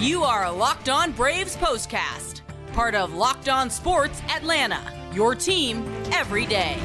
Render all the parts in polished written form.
You are LockedOn Braves POSTCAST, part of LockedOn Sports Atlanta, your team every day.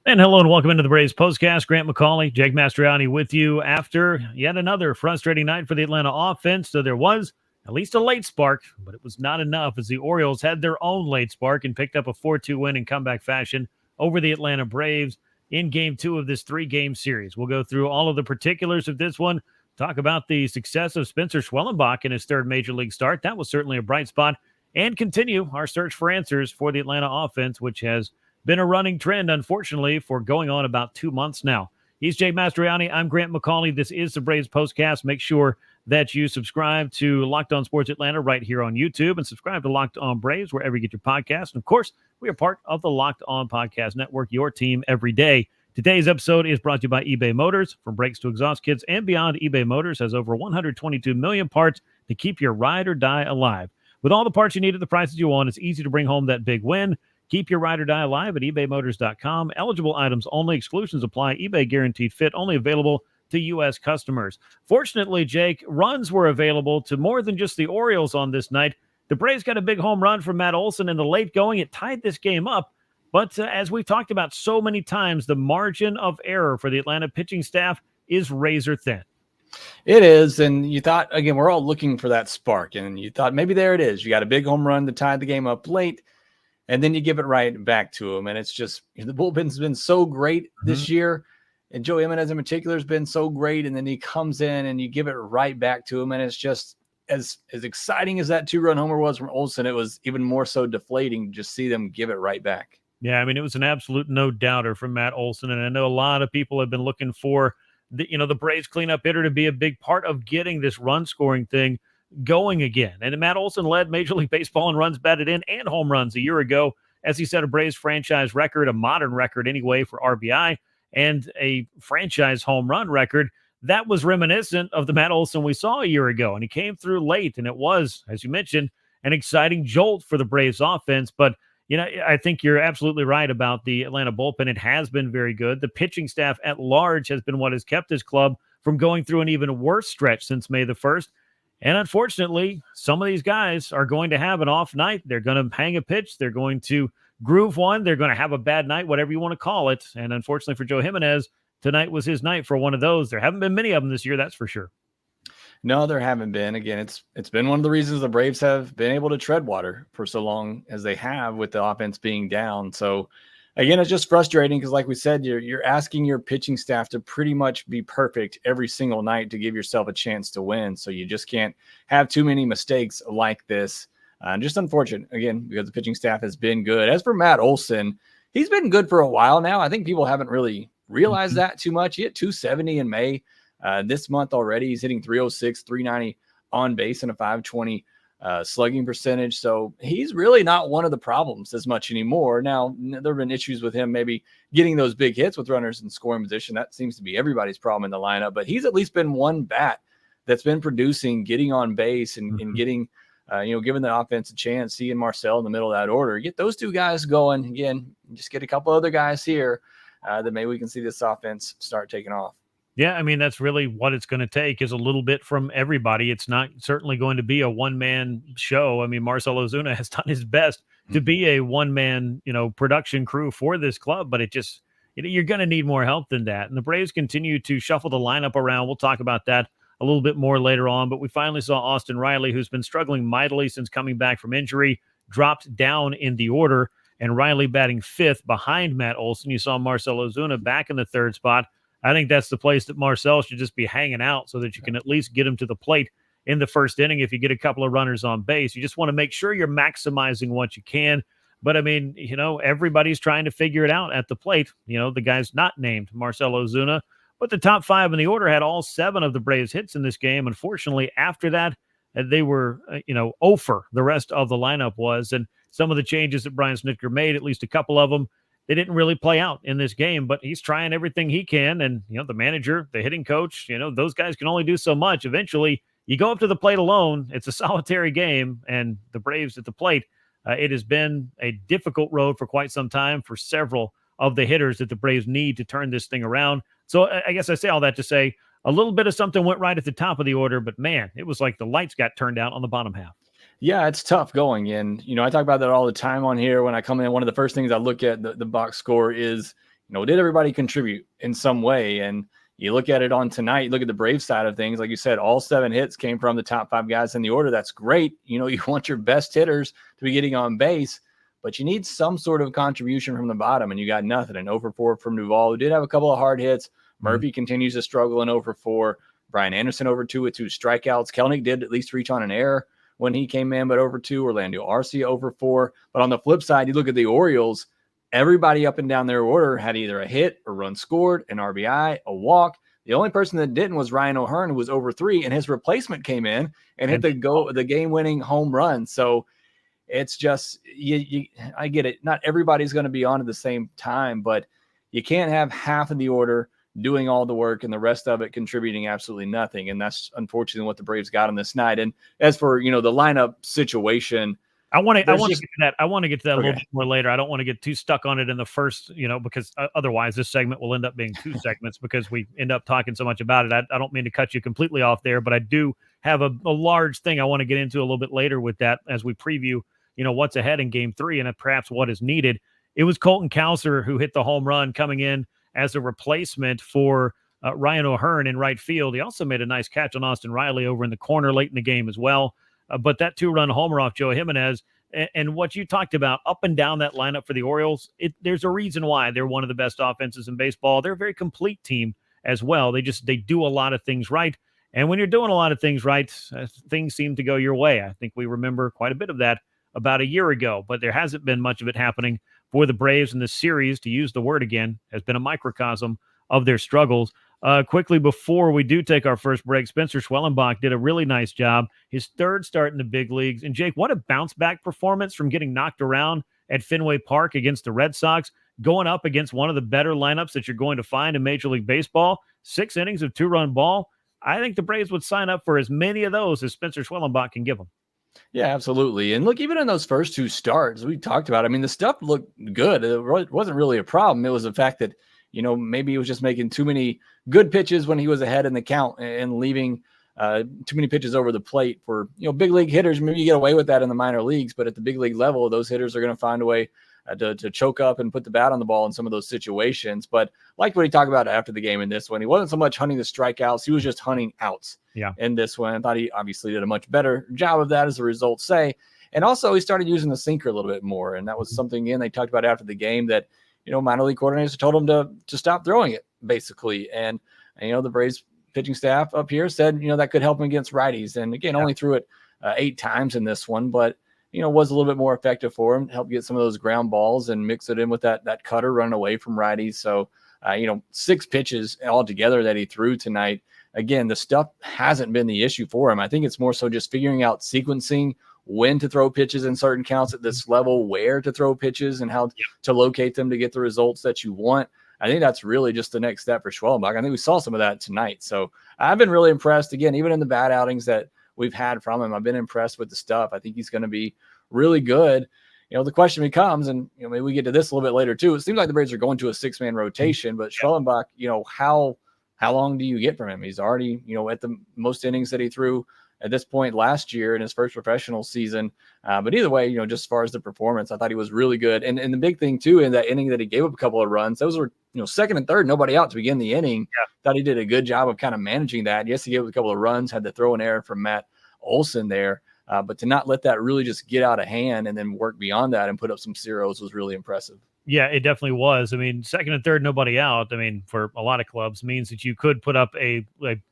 And hello and welcome into the Braves POSTCAST. Grant McAuley, Jake Mastroianni with you after yet another frustrating night for the Atlanta offense. So there was at least a late spark, but it was not enough as the Orioles had their own late spark and picked up a 4-2 win in comeback fashion over the Atlanta Braves in Game 2 of this 3-game series. We'll go through all of the particulars of this one, talk about the success of Spencer Schwellenbach in his third Major League start. That was certainly a bright spot, and continue our search for answers for the Atlanta offense, which has been a running trend, unfortunately, for going on about 2 months now. He's Jake Mastroianni. I'm Grant McAuley. This is the Braves POSTCAST. Make sure that you subscribe to Locked On Sports Atlanta right here on YouTube and subscribe to Locked On Braves wherever you get your podcasts. And, of course, we are part of the Locked On Podcast Network, your team every day. Today's episode is brought to you by eBay Motors. From brakes to exhaust kits and beyond, eBay Motors has over 122 million parts to keep your ride or die alive. With all the parts you need at the prices you want, it's easy to bring home that big win. Keep your ride or die alive at ebaymotors.com. Eligible items only. Exclusions apply. eBay guaranteed fit. Only available to U.S. customers. Fortunately, Jake, runs were available to more than just the Orioles on this night. The Braves got a big home run from Matt Olson in the late going. It tied this game up. But as we've talked about so many times, the margin of error for the Atlanta pitching staff is razor thin. It is, and you thought, again, we're all looking for that spark, and you thought maybe there it is. You got a big home run to tie the game up late, and then you give it right back to him. And it's just, the bullpen's been so great this year, and Joe Jimenez in particular has been so great, and then he comes in and you give it right back to him, and it's just as exciting as that 2-run homer was from Olson, it was even more so deflating to just see them give it right back. Yeah, I mean, it was an absolute no-doubter from Matt Olson, and I know a lot of people have been looking for the Braves cleanup hitter to be a big part of getting this run-scoring thing going again. And Matt Olson led Major League Baseball in runs batted in and home runs a year ago, as he set a Braves franchise record, a modern record anyway for RBI, and a franchise home run record. That was reminiscent of the Matt Olson we saw a year ago, and he came through late, and it was, as you mentioned, an exciting jolt for the Braves offense. But I think you're absolutely right about the Atlanta bullpen. It has been very good. The pitching staff at large has been what has kept this club from going through an even worse stretch since May the 1st. And unfortunately, some of these guys are going to have an off night. They're going to hang a pitch. They're going to groove one. They're going to have a bad night, whatever you want to call it. And unfortunately for Joe Jimenez, tonight was his night for one of those. There haven't been many of them this year, that's for sure. No, there haven't been. Again, it's been one of the reasons the Braves have been able to tread water for so long as they have, with the offense being down. So again, it's just frustrating because, like we said, you're asking your pitching staff to pretty much be perfect every single night to give yourself a chance to win. So you just can't have too many mistakes like this. Just unfortunate, again, because the pitching staff has been good. As for Matt Olson, he's been good for a while now. I think people haven't really realized that too much. He hit 270 in May. This month already, he's hitting 306, 390 on base, and a 520 slugging percentage. So he's really not one of the problems as much anymore. Now, there have been issues with him maybe getting those big hits with runners in scoring position. That seems to be everybody's problem in the lineup. But he's at least been one bat that's been producing, getting on base, and getting, giving the offense a chance. He and Marcel in the middle of that order. Get those two guys going. Again, just get a couple other guys here that maybe we can see this offense start taking off. Yeah, I mean, that's really what it's going to take, is a little bit from everybody. It's not certainly going to be a one-man show. I mean, Marcell Ozuna has done his best to be a one-man, production crew for this club, but it just, you're going to need more help than that. And the Braves continue to shuffle the lineup around. We'll talk about that a little bit more later on, but we finally saw Austin Riley, who's been struggling mightily since coming back from injury, dropped down in the order, and Riley batting 5th behind Matt Olson. You saw Marcell Ozuna back in the 3rd spot. I think that's the place that Marcell should just be hanging out so that you can at least get him to the plate in the 1st inning. If you get a couple of runners on base, you just want to make sure you're maximizing what you can. But I mean, everybody's trying to figure it out at the plate. The guy's not named Marcell Ozuna, but the top 5 in the order had all 7 of the Braves hits in this game. Unfortunately, after that, they were, over the rest of the lineup was. And some of the changes that Brian Snitker made, at least a couple of them, they didn't really play out in this game, but he's trying everything he can. And, the manager, the hitting coach, those guys can only do so much. Eventually, you go up to the plate alone. It's a solitary game, and the Braves at the plate, it has been a difficult road for quite some time for several of the hitters that the Braves need to turn this thing around. So I guess I say all that to say a little bit of something went right at the top of the order, but man, it was like the lights got turned out on the bottom half. Yeah, it's tough going. And, I talk about that all the time on here. When I come in, one of the first things I look at the box score is, did everybody contribute in some way? And you look at it on tonight, look at the Braves side of things. Like you said, all 7 hits came from the top 5 guys in the order. That's great. You want your best hitters to be getting on base, but you need some sort of contribution from the bottom, and you got nothing. And 0 for 4 from Duvall, who did have a couple of hard hits. Murphy continues to struggle in 0 for 4. Brian Anderson over 2 with 2 strikeouts. Kelnick did at least reach on an error when he came in, but over 2. Orlando Arcia over 4. But on the flip side, you look at the Orioles, everybody up and down their order had either a hit, a run scored, an RBI, a walk. The only person that didn't was Ryan O'Hearn, who was over 3, and his replacement came in and hit the game-winning home run. So it's just, I get it. Not everybody's going to be on at the same time, but you can't have half of the order doing all the work and the rest of it contributing absolutely nothing. And that's unfortunately what the Braves got on this night. And as for, the lineup situation, I want to get to that. I want to get to that a little bit more later. I don't want to get too stuck on it in the first, because otherwise this segment will end up being 2 segments because we end up talking so much about it. I don't mean to cut you completely off there, but I do have a large thing I want to get into a little bit later with that as we preview, what's ahead in game 3 and perhaps what is needed. It was Colton Cowser who hit the home run coming in as a replacement for Ryan O'Hearn in right field. He also made a nice catch on Austin Riley over in the corner late in the game as well. But that 2-run homer off Joe Jimenez and what you talked about up and down that lineup for the Orioles, there's a reason why they're one of the best offenses in baseball. They're a very complete team as well. They do a lot of things right. And when you're doing a lot of things right, things seem to go your way. I think we remember quite a bit of that about a year ago, but there hasn't been much of it happening for the Braves in this series. To use the word again, has been a microcosm of their struggles. Quickly before we do take our first break, Spencer Schwellenbach did a really nice job. His 3rd start in the big leagues. And Jake, what a bounce back performance from getting knocked around at Fenway Park against the Red Sox, going up against one of the better lineups that you're going to find in Major League Baseball. 6 innings of 2-run ball. I think the Braves would sign up for as many of those as Spencer Schwellenbach can give them. Yeah, absolutely. And look, even in those first 2 starts we talked about, the stuff looked good. It wasn't really a problem. It was the fact that, maybe he was just making too many good pitches when he was ahead in the count and leaving too many pitches over the plate for, big league hitters. Maybe you get away with that in the minor leagues, but at the big league level, those hitters are going to find a way to choke up and put the bat on the ball in some of those situations. But like what he talked about after the game in this one, he wasn't so much hunting the strikeouts. He was just hunting outs in this one. I thought he obviously did a much better job of that, as the results say. And also he started using the sinker a little bit more. And that was something, again, they talked about after the game that, minor league coordinators told him to stop throwing it, basically. And the Braves pitching staff up here said, that could help him against righties. And again, only threw it 8 times in this one, but was a little bit more effective for him, help get some of those ground balls and mix it in with that cutter running away from righties. So, 6 pitches altogether that he threw tonight. Again, the stuff hasn't been the issue for him. I think it's more so just figuring out sequencing, when to throw pitches in certain counts at this level, where to throw pitches and how to locate them to get the results that you want. I think that's really just the next step for Schwellenbach. I think we saw some of that tonight. So I've been really impressed. Again, even in the bad outings that we've had from him, I've been impressed with the stuff. I think he's going to be really good. The question becomes, and maybe we get to this a little bit later too. It seems like the Braves are going to a 6-man rotation, but Schwellenbach, how long do you get from him? He's already, at the most innings that he threw at this point last year in his first professional season. But either way, just as far as the performance, I thought he was really good. And the big thing too, in that inning that he gave up a couple of runs, those were, 2nd and 3rd, nobody out to begin the inning. Thought he did a good job of kind of managing that. Yes, he gave up a couple of runs, had to throw an error from Matt Olson there. But to not let that really just get out of hand and then work beyond that and put up some zeros was really impressive. Yeah, it definitely was. 2nd and 3rd, nobody out. For a lot of clubs means that you could put up a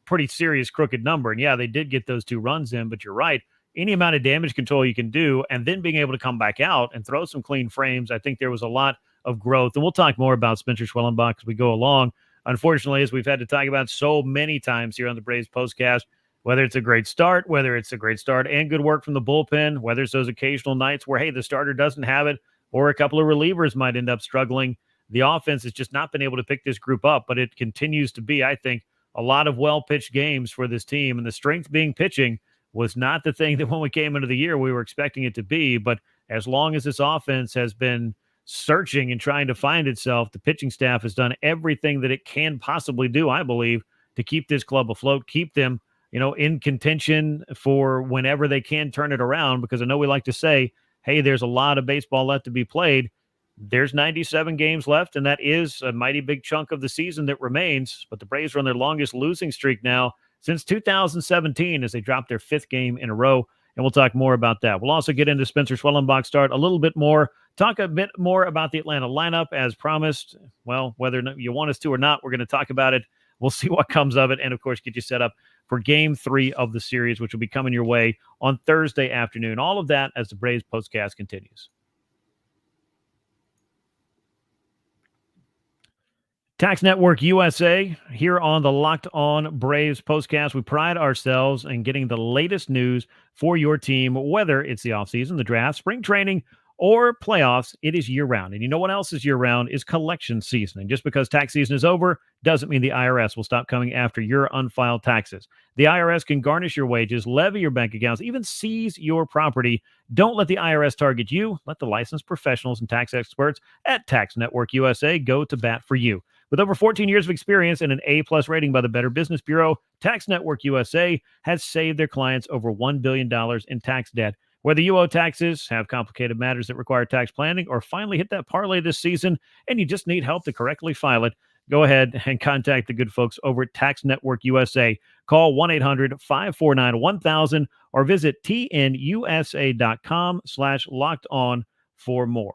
pretty serious crooked number. And yeah, they did get those 2 runs in, but you're right. Any amount of damage control you can do and then being able to come back out and throw some clean frames, I think there was a lot of growth. And we'll talk more about Spencer Schwellenbach as we go along. Unfortunately, as we've had to talk about so many times here on the Braves Postcast, whether it's a great start and good work from the bullpen, whether it's those occasional nights where, hey, the starter doesn't have it, or a couple of relievers might end up struggling. The offense has just not been able to pick this group up, but it continues to be, I think, a lot of well-pitched games for this team. And the strength being pitching was not the thing that when we came into the year we were expecting it to be. But as long as this offense has been searching and trying to find itself. The pitching staff has done everything that it can possibly do, I believe, to keep this club afloat, keep them, in contention for whenever they can turn it around, because I know we like to say, hey, there's a lot of baseball left to be played. There's 97 games left, and that is a mighty big chunk of the season that remains. But the Braves are on their longest losing streak now since 2017 as they dropped their 5th game in a row. And we'll talk more about that. We'll also get into Spencer Schwellenbach start a little bit more, talk a bit more about the Atlanta lineup as promised. Well, whether you want us to or not, we're going to talk about it. We'll see what comes of it. And, of course, get you set up for Game 3 of the series, which will be coming your way on Thursday afternoon. All of that as the Braves postcast continues. Tax Network USA here on the Locked On Braves postcast. We pride ourselves in getting the latest news for your team, whether it's the offseason, the draft, spring training, or playoffs. It is year-round. And you know what else is year-round is collection season. And just because tax season is over doesn't mean the IRS will stop coming after your unfiled taxes. The IRS can garnish your wages, levy your bank accounts, even seize your property. Don't let the IRS target you. Let the licensed professionals and tax experts at Tax Network USA go to bat for you. With over 14 years of experience and an A-plus rating by the Better Business Bureau, Tax Network USA has saved their clients over $1 billion in tax debt. Whether you owe taxes, have complicated matters that require tax planning, or finally hit that parlay this season and you just need help to correctly file it, go ahead and contact the good folks over at Tax Network USA. Call 1-800-549-1000 or visit tnusa.com/lockedon for more.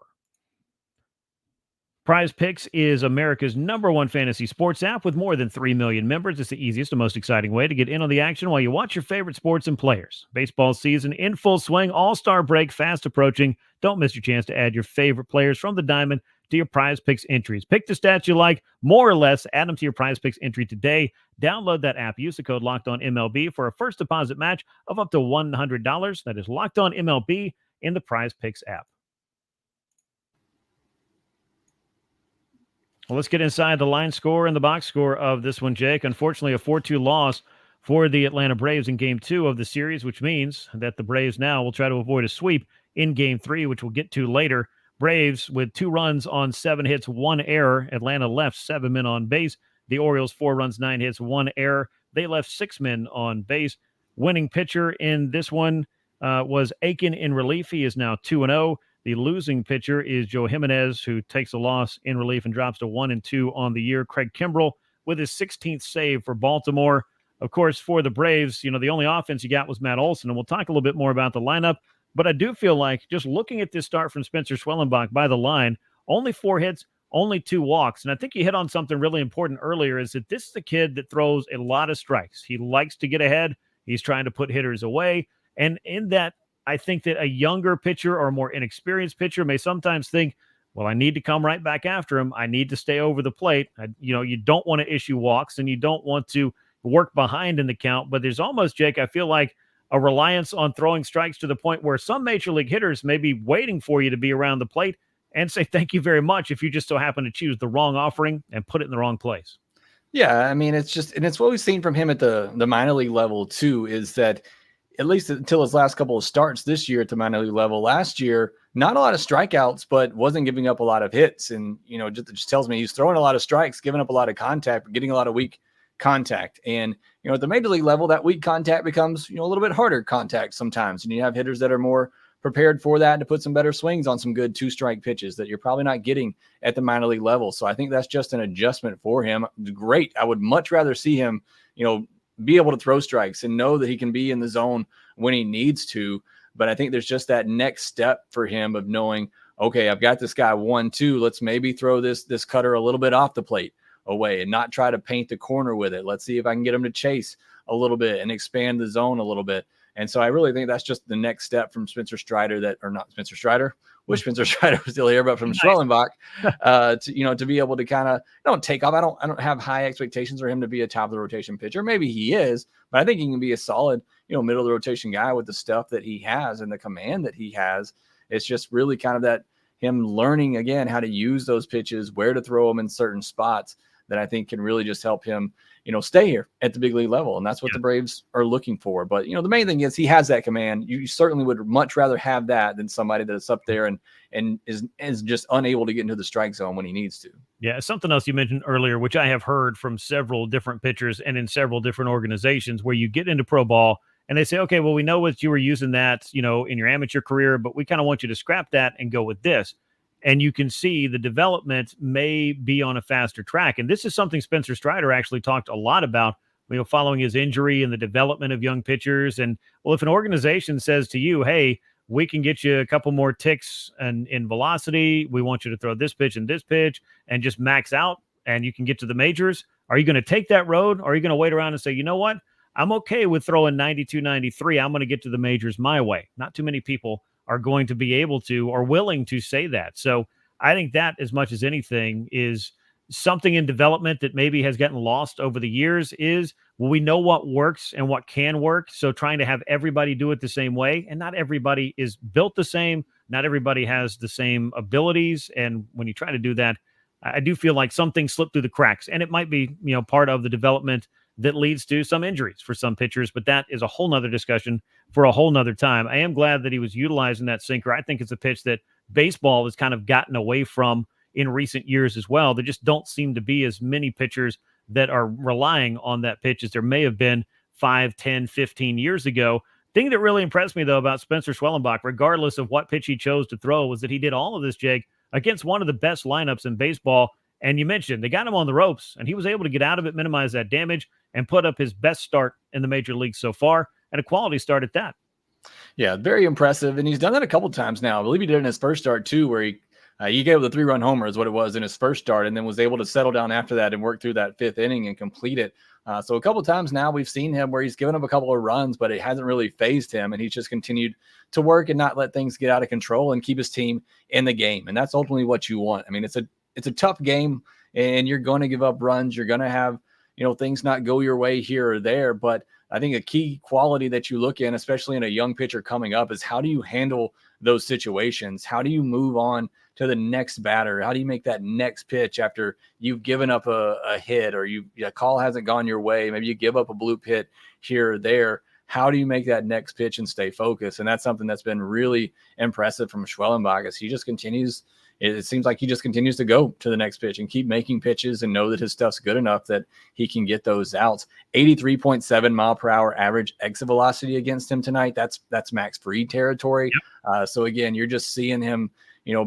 Prize Picks is America's #1 fantasy sports app with more than 3 million members. It's the easiest and most exciting way to get in on the action while you watch your favorite sports and players. Baseball season in full swing, all-star break fast approaching. Don't miss your chance to add your favorite players from the diamond to your Prize Picks entries. Pick the stats you like, more or less, add them to your Prize Picks entry today. Download that app. Use the code LOCKEDONMLB for a first deposit match of up to $100. That is LOCKEDONMLB in the Prize Picks app. Well, let's get inside the line score and the box score of this one, Jake. Unfortunately, a 4-2 loss for the Atlanta Braves in Game 2 of the series, which means that the Braves now will try to avoid a sweep in Game 3, which we'll get to later. Braves with 2 runs on 7 hits, 1 error. Atlanta left 7 men on base. The Orioles 4 runs, 9 hits, 1 error. They left 6 men on base. Winning pitcher in this one was Aiken in relief. He is now 2-0. The losing pitcher is Joe Jimenez, who takes a loss in relief and drops to 1-2 on the year. Craig Kimbrell with his 16th save for Baltimore. Of course, for the Braves, the only offense you got was Matt Olson, and we'll talk a little bit more about the lineup. But I do feel like just looking at this start from Spencer Schwellenbach by the line, only 4 hits, only 2 walks. And I think you hit on something really important earlier, is that this is a kid that throws a lot of strikes. He likes to get ahead. He's trying to put hitters away. And in that, I think that a younger pitcher or a more inexperienced pitcher may sometimes think, well, I need to come right back after him. I need to stay over the plate. You don't want to issue walks and you don't want to work behind in the count. But there's almost, Jake, I feel like a reliance on throwing strikes to the point where some major league hitters may be waiting for you to be around the plate and say thank you very much if you just so happen to choose the wrong offering and put it in the wrong place. Yeah, I mean, it's what we've seen from him at the minor league level too, is that at least until his last couple of starts this year at the minor league level, last year, not a lot of strikeouts, but wasn't giving up a lot of hits. And, just tells me he's throwing a lot of strikes, giving up a lot of contact, but getting a lot of weak contact. And, at the major league level, that weak contact becomes, a little bit harder contact sometimes. And you have hitters that are more prepared for that to put some better swings on some good 2-strike pitches that you're probably not getting at the minor league level. So I think that's just an adjustment for him. Great. I would much rather see him, be able to throw strikes and know that he can be in the zone when he needs to. But I think there's just that next step for him of knowing, okay, I've got this guy 1-2. Let's maybe throw this cutter a little bit off the plate away and not try to paint the corner with it. Let's see if I can get him to chase a little bit and expand the zone a little bit. And so I really think that's just the next step from Spencer Strider wish Spencer Strider was still here, but from Schwellenbach, to be able to kind of don't take off. I don't have high expectations for him to be a top of the rotation pitcher. Maybe he is, but I think he can be a solid, middle of the rotation guy with the stuff that he has and the command that he has. It's just really kind of that him learning again how to use those pitches, where to throw them in certain spots that I think can really just help him, stay here at the big league level. And that's what the Braves are looking for. But, the main thing is he has that command. You certainly would much rather have that than somebody that's up there and is just unable to get into the strike zone when he needs to. Yeah, something else you mentioned earlier, which I have heard from several different pitchers and in several different organizations, where you get into pro ball and they say, okay, well, we know what you were using that, in your amateur career, but we kind of want you to scrap that and go with this. And you can see the development may be on a faster track. And this is something Spencer Strider actually talked a lot about, following his injury and the development of young pitchers. And, well, if an organization says to you, hey, we can get you a couple more ticks in velocity, we want you to throw this pitch and just max out, and you can get to the majors, are you going to take that road? Or are you going to wait around and say, you know what? I'm okay with throwing 92, 93. I'm going to get to the majors my way. Not too many people are going to be able to or willing to say that. So I think that, as much as anything, is something in development that maybe has gotten lost over the years. Is, well, we know what works and what can work. So trying to have everybody do it the same way, and not everybody is built the same. Not everybody has the same abilities. And when you try to do that, I do feel like some things slip through the cracks, and it might be, part of the development that leads to some injuries for some pitchers, but that is a whole nother discussion for a whole nother time. I am glad that he was utilizing that sinker. I think it's a pitch that baseball has kind of gotten away from in recent years as well. There just don't seem to be as many pitchers that are relying on that pitch as there may have been 5, 10, 15 years ago. Thing that really impressed me, though, about Spencer Schwellenbach, regardless of what pitch he chose to throw, was that he did all of this, Jake, against one of the best lineups in baseball. And you mentioned they got him on the ropes, and he was able to get out of it, minimize that damage, and put up his best start in the major leagues so far, and a quality start at that. Yeah, very impressive. And he's done that a couple of times now. I believe he did in his first start too, where he gave the 3-run homer is what it was in his first start, and then was able to settle down after that and work through that 5th inning and complete it. So a couple of times now we've seen him where he's given up a couple of runs, but it hasn't really fazed him, and he's just continued to work and not let things get out of control and keep his team in the game. And that's ultimately what you want. I mean, it's a tough game, and you're going to give up runs. You're going to have, things not go your way here or there. But I think a key quality that you look in, especially in a young pitcher coming up, is how do you handle those situations? How do you move on to the next batter? How do you make that next pitch after you've given up a hit, or a call hasn't gone your way? Maybe you give up a bloop hit here or there. How do you make that next pitch and stay focused? And that's something that's been really impressive from Schwellenbach, as he just continues. It seems like he just continues to go to the next pitch and keep making pitches and know that his stuff's good enough that he can get those outs. 83.7 mile per hour average exit velocity against him tonight. That's Max Fried territory. Yep. So again, you're just seeing him,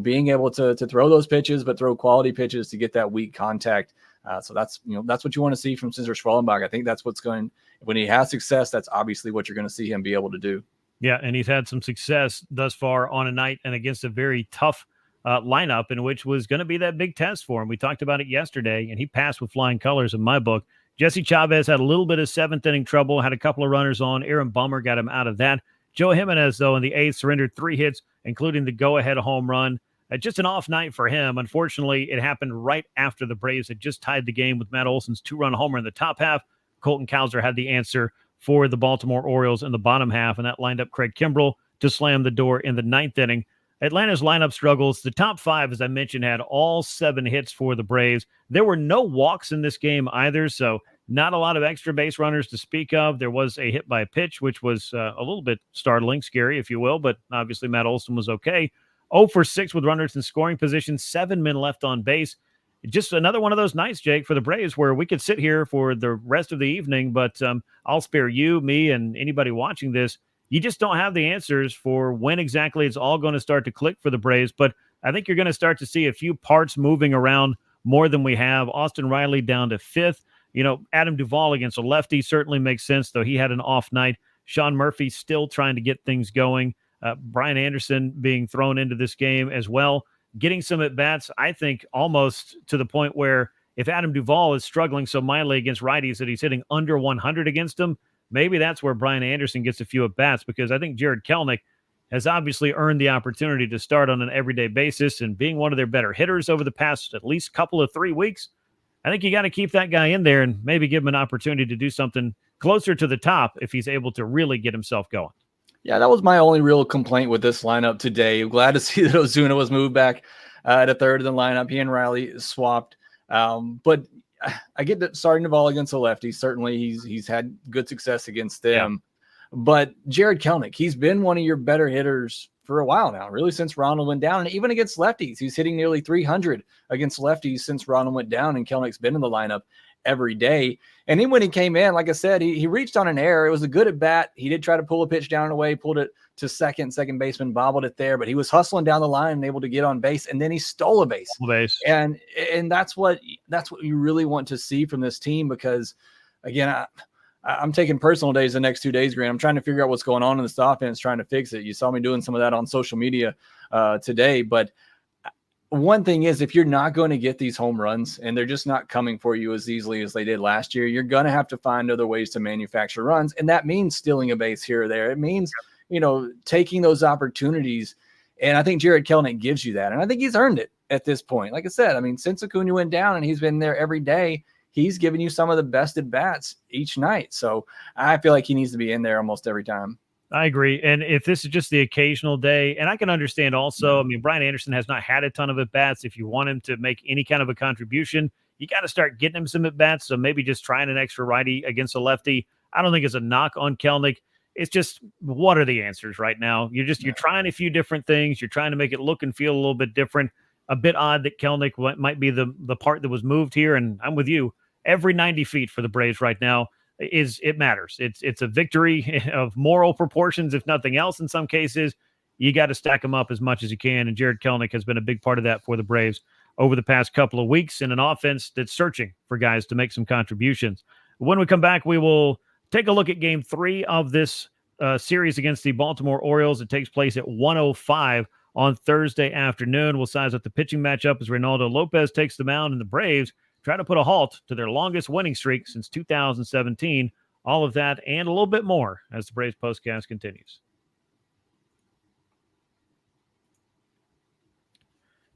being able to throw those pitches, but throw quality pitches to get that weak contact. So that's what you want to see from Spencer Schwellenbach. I think that's when he has success, that's obviously what you're going to see him be able to do. Yeah. And he's had some success thus far on a night and against a very tough lineup, in which was going to be that big test for him. We talked about it yesterday, and he passed with flying colors in my book. Jesse Chavez had a little bit of 7th inning trouble, had a couple of runners on. Aaron Bummer got him out of that. Joe Jimenez, though, in the 8th, surrendered 3 hits, including the go-ahead home run. Just an off night for him. Unfortunately, it happened right after the Braves had just tied the game with Matt Olson's 2-run homer in the top half. Colton Cowser had the answer for the Baltimore Orioles in the bottom half, and that lined up Craig Kimbrell to slam the door in the 9th inning. Atlanta's lineup struggles. The top 5, as I mentioned, had all 7 hits for the Braves. There were no walks in this game either, so not a lot of extra base runners to speak of. There was a hit by a pitch, which was a little bit startling, scary, if you will, but obviously Matt Olson was okay. 0 for 6 with runners in scoring position, 7 men left on base. Just another one of those nights, Jake, for the Braves, where we could sit here for the rest of the evening, but I'll spare you, me, and anybody watching this. You just don't have the answers for when exactly it's all going to start to click for the Braves. But I think you're going to start to see a few parts moving around more than we have. Austin Riley down to 5th. Adam Duvall against a lefty certainly makes sense, though he had an off night. Sean Murphy still trying to get things going. Brian Anderson being thrown into this game as well. Getting some at-bats, I think, almost to the point where if Adam Duvall is struggling so mightily against righties that he's hitting under 100 against them, maybe that's where Brian Anderson gets a few at-bats, because I think Jared Kelenic has obviously earned the opportunity to start on an everyday basis, and being one of their better hitters over the past at least couple of 3 weeks, I think you got to keep that guy in there and maybe give him an opportunity to do something closer to the top if he's able to really get himself going. Yeah, that was my only real complaint with this lineup today. I'm glad to see that Ozuna was moved back to 3rd in the lineup. He and Riley swapped. But I get that starting the ball against the lefties. Certainly he's had good success against them. Yeah. But Jared Kelenic, he's been one of your better hitters for a while now, really since Ronald went down. And even against lefties, he's hitting nearly 300 against lefties since Ronald went down, and Kelenic's been in the lineup every day. And then when he came in, like I said, he reached on an error. It was a good at bat. He did try to pull a pitch down and away, pulled it to second baseman bobbled it there, but he was hustling down the line and able to get on base, and then he stole a base. And that's what you really want to see from this team, because again, I'm taking personal days the next 2 days, Grant. I'm trying to figure out what's going on in this offense, trying to fix it. You saw me doing some of that on social media today, but one thing is, if you're not going to get these home runs and they're just not coming for you as easily as they did last year, you're going to have to find other ways to manufacture runs. And that means stealing a base here or there. It means, taking those opportunities. And I think Jared Kelenic gives you that. And I think he's earned it at this point. Like I said, I mean, since Acuna went down and he's been there every day, he's given you some of the best at bats each night. So I feel like he needs to be in there almost every time. I agree. And if this is just the occasional day, and I can understand also, I mean, Brian Anderson has not had a ton of at-bats. If you want him to make any kind of a contribution, you got to start getting him some at-bats. So maybe just trying an extra righty against a lefty, I don't think it's a knock on Kelenic. It's just, what are the answers right now? You're trying a few different things. You're trying to make it look and feel a little bit different. A bit odd that Kelenic might be the part that was moved here. And I'm with you. Every 90 feet for the Braves right now it matters. It's a victory of moral proportions, if nothing else. In some cases, you got to stack them up as much as you can. And Jared Kelenic has been a big part of that for the Braves over the past couple of weeks in an offense that's searching for guys to make some contributions. When we come back, we will take a look at Game 3 of this series against the Baltimore Orioles. It takes place at 1:05 on Thursday afternoon. We'll size up the pitching matchup as Reynaldo Lopez takes the mound, and the Braves try to put a halt to their longest winning streak since 2017. All of that and a little bit more as the Braves Postcast continues.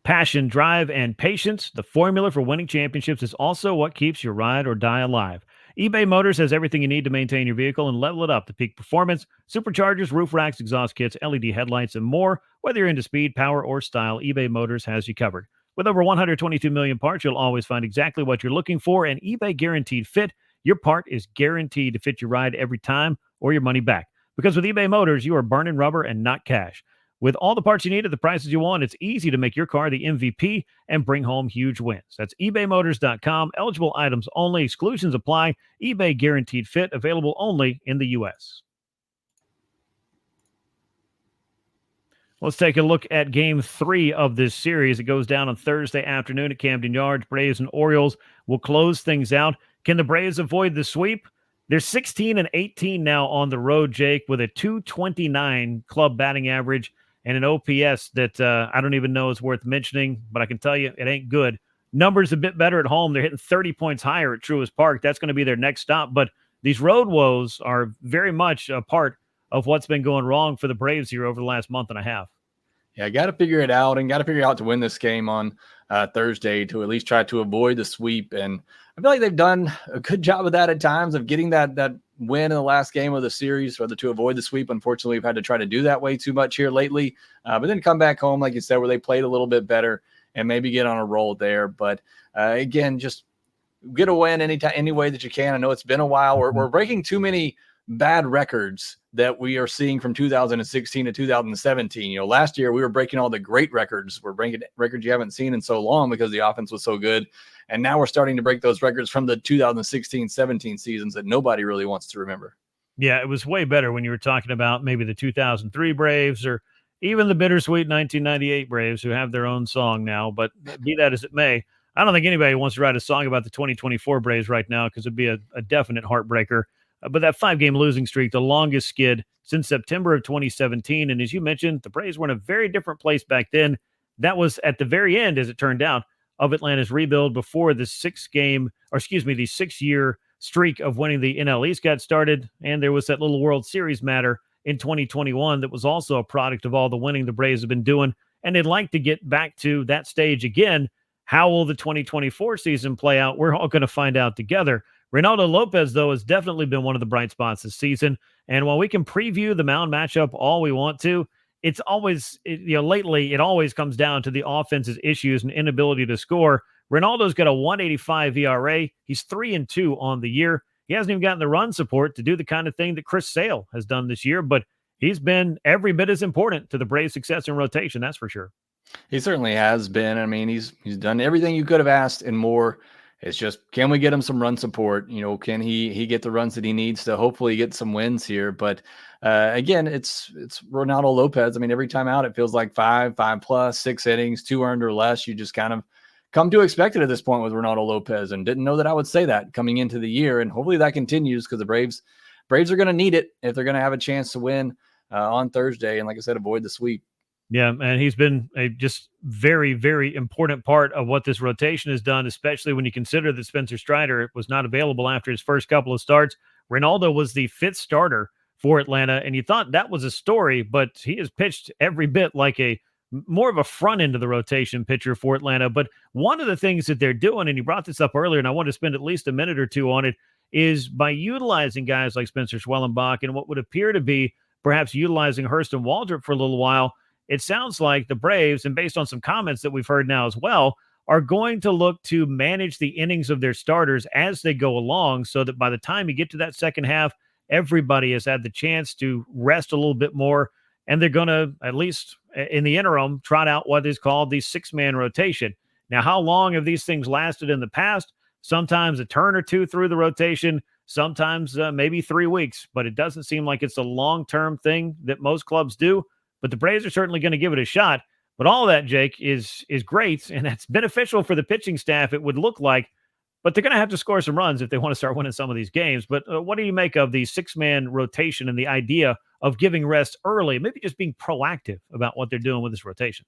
Passion, drive, and patience. The formula for winning championships is also what keeps your ride or die alive. eBay Motors has everything you need to maintain your vehicle and level it up to peak performance. Superchargers, roof racks, exhaust kits, LED headlights, and more. Whether you're into speed, power, or style, eBay Motors has you covered. With over 122 million parts, you'll always find exactly what you're looking for, and eBay Guaranteed Fit. Your part is guaranteed to fit your ride every time or your money back. Because with eBay Motors, you are burning rubber and not cash. With all the parts you need at the prices you want, it's easy to make your car the MVP and bring home huge wins. That's ebaymotors.com. Eligible items only. Exclusions apply. eBay Guaranteed Fit. Available only in the U.S. Let's take a look at Game 3 of this series. It goes down on Thursday afternoon at Camden Yards. Braves and Orioles will close things out. Can the Braves avoid the sweep? They're 16-18 now on the road, Jake, with a .229 club batting average and an OPS that I don't even know is worth mentioning, but I can tell you it ain't good. Numbers a bit better at home. They're hitting 30 points higher at Truist Park. That's going to be their next stop. But these road woes are very much a part of what's been going wrong for the Braves here over the last month and a half. Yeah, got to figure it out, and got to figure out to win this game on Thursday to at least try to avoid the sweep. And I feel like they've done a good job of that at times, of getting that win in the last game of the series, whether to avoid the sweep. Unfortunately, we've had to try to do that way too much here lately. But then come back home, like you said, where they played a little bit better and maybe get on a roll there. But again, just get a win any way that you can. I know it's been a while. We're breaking too many bad records that we are seeing from 2016 to 2017. Last year we were breaking all the great records. We're breaking records you haven't seen in so long because the offense was so good. And now we're starting to break those records from the 2016-17 seasons that nobody really wants to remember. Yeah, it was way better when you were talking about maybe the 2003 Braves or even the bittersweet 1998 Braves, who have their own song now. But be that as it may, I don't think anybody wants to write a song about the 2024 Braves right now, because it'd be a definite heartbreaker. But that 5-game losing streak, the longest skid since September of 2017. And as you mentioned, the Braves were in a very different place back then. That was at the very end, as it turned out, of Atlanta's rebuild before the 6-year streak of winning the NL East got started. And there was that little World Series matter in 2021 that was also a product of all the winning the Braves have been doing. And they'd like to get back to that stage again. How will the 2024 season play out? We're all going to find out together. Reynaldo Lopez, though, has definitely been one of the bright spots this season. And while we can preview the mound matchup all we want to, it's always, lately, it always comes down to the offense's issues and inability to score. Reynaldo's got a 1.85 ERA. He's 3-2 on the year. He hasn't even gotten the run support to do the kind of thing that Chris Sale has done this year, but he's been every bit as important to the Braves' success in rotation, that's for sure. He certainly has been. I mean, he's done everything you could have asked and more. It's just, can we get him some run support? Can he get the runs that he needs to hopefully get some wins here? But again, it's Reynaldo Lopez. I mean, every time out, it feels like 5+ 6 innings, 2 earned or less. You just kind of come to expect it at this point with Reynaldo Lopez, and didn't know that I would say that coming into the year. And hopefully that continues, because the Braves are going to need it if they're going to have a chance to win on Thursday. And like I said, avoid the sweep. Yeah, and he's been a just very, very important part of what this rotation has done, especially when you consider that Spencer Strider was not available after his first couple of starts. Reynaldo was the 5th starter for Atlanta, and you thought that was a story, but he has pitched every bit like a more of a front end of the rotation pitcher for Atlanta. But one of the things that they're doing, and you brought this up earlier, and I want to spend at least a minute or two on it, is by utilizing guys like Spencer Schwellenbach and what would appear to be perhaps utilizing Hurst and Waldrop for a little while. It sounds like the Braves, and based on some comments that we've heard now as well, are going to look to manage the innings of their starters as they go along, so that by the time you get to that second half, everybody has had the chance to rest a little bit more. And they're going to, at least in the interim, trot out what is called the 6-man rotation. Now, how long have these things lasted in the past? Sometimes a turn or two through the rotation, sometimes maybe 3 weeks, but it doesn't seem like it's a long-term thing that most clubs do. But the Braves are certainly going to give it a shot. But all that, Jake, is great, and that's beneficial for the pitching staff, it would look like. But they're going to have to score some runs if they want to start winning some of these games. But what do you make of the 6-man rotation and the idea of giving rest early, maybe just being proactive about what they're doing with this rotation?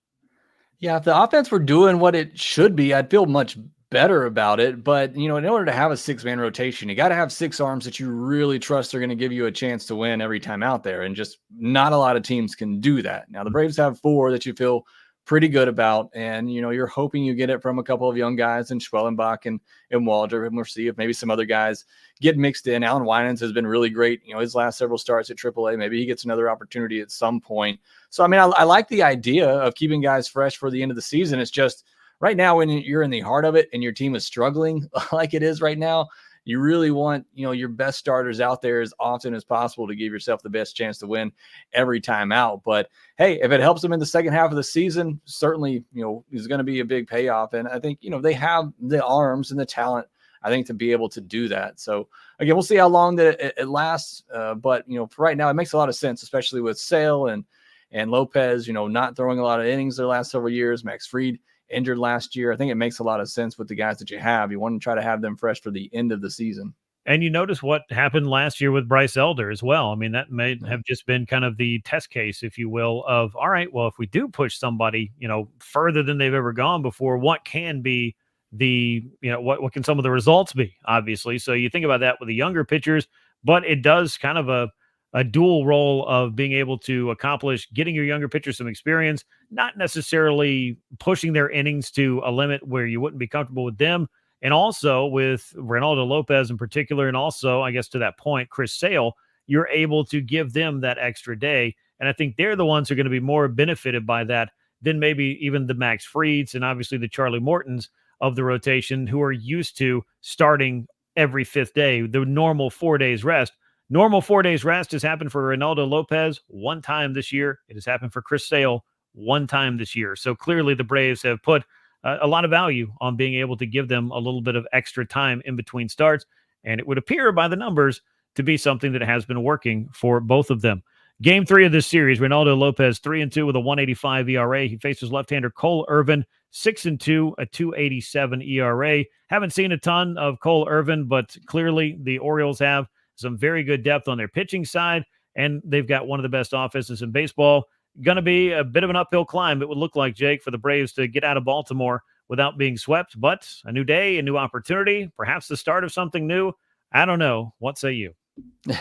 Yeah, if the offense were doing what it should be, I'd feel much better about it. But, in order to have a 6-man rotation, you got to have 6 arms that you really trust are going to give you a chance to win every time out there. And just not a lot of teams can do that. Now, the Braves have 4 that you feel pretty good about. And, you're hoping you get it from a couple of young guys in Schwellenbach and Waldrop. And we'll see if maybe some other guys get mixed in. Alan Winans has been really great. His last several starts at AAA, maybe he gets another opportunity at some point. So, I mean, I like the idea of keeping guys fresh for the end of the season. It's just right now, when you're in the heart of it and your team is struggling like it is right now, you really want, your best starters out there as often as possible to give yourself the best chance to win every time out. But hey, if it helps them in the second half of the season, certainly, is going to be a big payoff. And I think, they have the arms and the talent, I think, to be able to do that. So again, we'll see how long that it lasts. But, for right now, it makes a lot of sense, especially with Sale and Lopez, not throwing a lot of innings their last several years. Max Fried injured last year. I think it makes a lot of sense with the guys that you have. You want to try to have them fresh for the end of the season. And you notice what happened last year with Bryce Elder as well. I mean, that may have just been kind of the test case, if you will, of, all right, well, if we do push somebody, further than they've ever gone before, what can be the, what can some of the results be, obviously. So you think about that with the younger pitchers, but it does kind of a dual role of being able to accomplish getting your younger pitchers some experience, not necessarily pushing their innings to a limit where you wouldn't be comfortable with them. And also with Reynaldo Lopez in particular, and also, I guess to that point, Chris Sale, you're able to give them that extra day. And I think they're the ones who are going to be more benefited by that than maybe even the Max Frieds and obviously the Charlie Mortons of the rotation, who are used to starting every 5th day, the normal 4 days rest. Normal 4 days rest has happened for Reynaldo Lopez 1 time this year. It has happened for Chris Sale 1 time this year. So clearly the Braves have put a lot of value on being able to give them a little bit of extra time in between starts. And it would appear by the numbers to be something that has been working for both of them. Game 3 of this series, Reynaldo Lopez 3-2 with a 1.85 ERA. He faces left-hander Cole Irvin, 6-2, a 2.87 ERA. Haven't seen a ton of Cole Irvin, but clearly the Orioles have some very good depth on their pitching side, and they've got one of the best offenses in baseball. Going to be a bit of an uphill climb, it would look like, Jake, for the Braves to get out of Baltimore without being swept, but a new day, a new opportunity, perhaps the start of something new. I don't know. What say you?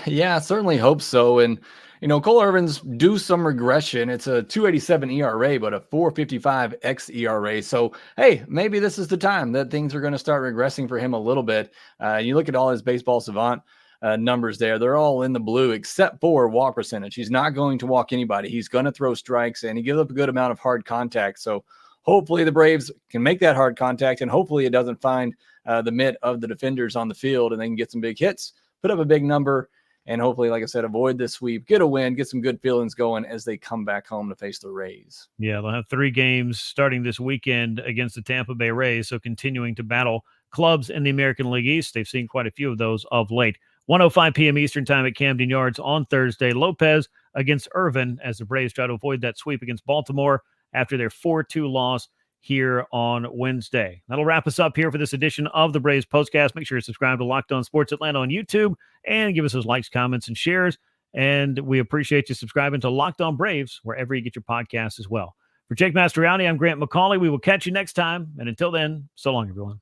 Yeah, I certainly hope so. And, Cole Irvin's due some regression. It's a 2.87 ERA, but a 4.55 xERA. So, hey, maybe this is the time that things are going to start regressing for him a little bit. You look at all his Baseball Savant numbers there. They're all in the blue except for walk percentage. He's not going to walk anybody. He's going to throw strikes, and he gives up a good amount of hard contact. So hopefully the Braves can make that hard contact, and hopefully it doesn't find the mitt of the defenders on the field, and they can get some big hits, put up a big number, and hopefully, like I said, avoid this sweep, get a win, get some good feelings going as they come back home to face the Rays. Yeah, they'll have 3 games starting this weekend against the Tampa Bay Rays, so continuing to battle clubs in the American League East. They've seen quite a few of those of late. 1:05 p.m. Eastern time at Camden Yards on Thursday. Lopez against Irvin as the Braves try to avoid that sweep against Baltimore after their 4-2 loss here on Wednesday. That'll wrap us up here for this edition of the Braves Postcast. Make sure you subscribe to Locked On Sports Atlanta on YouTube and give us those likes, comments, and shares. And we appreciate you subscribing to Locked On Braves wherever you get your podcasts as well. For Jake Mastroianni, I'm Grant McAuley. We will catch you next time. And until then, so long, everyone.